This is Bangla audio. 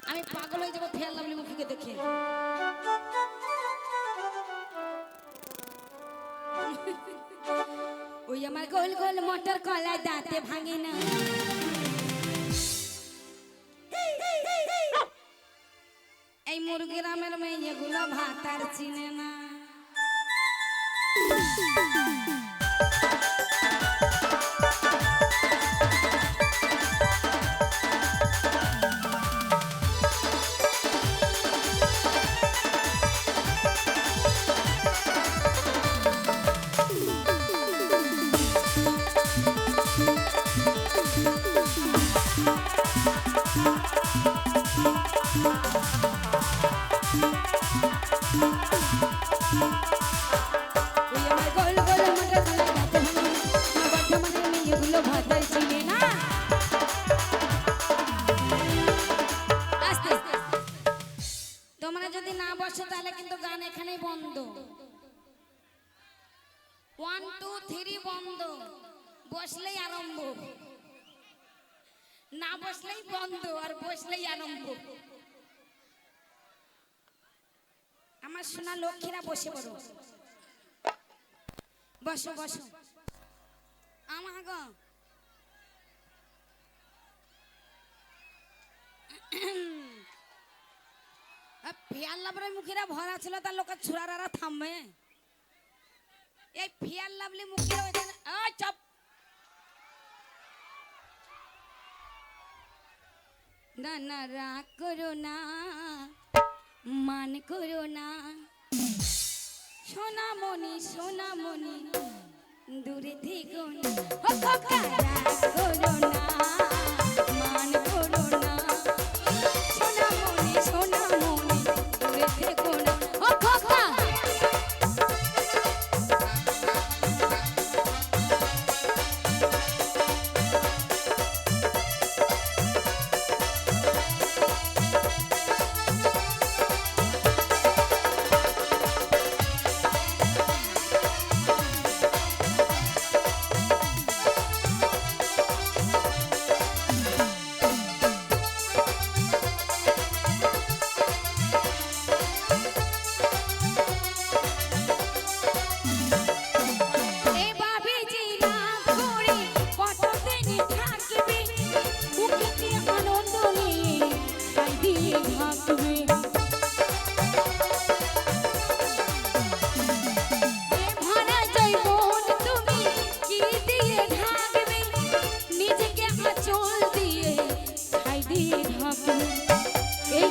আমি পাগল হয়ে যাবো ফেয়ার লাভলি মুখীকে দেখে। ওই আমার গোল গোল মটর কলায় দাঁতে ভাঙে না, এই মুরগিরামের মেয়েগুলো ভাত আর চিনে না। তোমরা যদি না বসো তাহলে কিন্তু গান এখানেই বন্ধ। 1 2 3 বন্ধ, বসলেই আরম্ভ, না বসলেই বন্ধ আর বসলেই আরম্ভ। আমার সোনা লক্ষ্মীরা বসে পড়ো, বসো বসো। আমার গো ফিয়ার লাভলি মুখীরা ভরা ছিল, তার লোকের ছুরারা থামবে। এই ফিয়ার লাভলি মুখীরা চপ না না, রাগ করো না, মান করো না, সোনামণি সোনামণি দূরে থেকো না, রাগ করো না, মান করো না, সোনামণি সোনামণি দূরে থেকো না। এই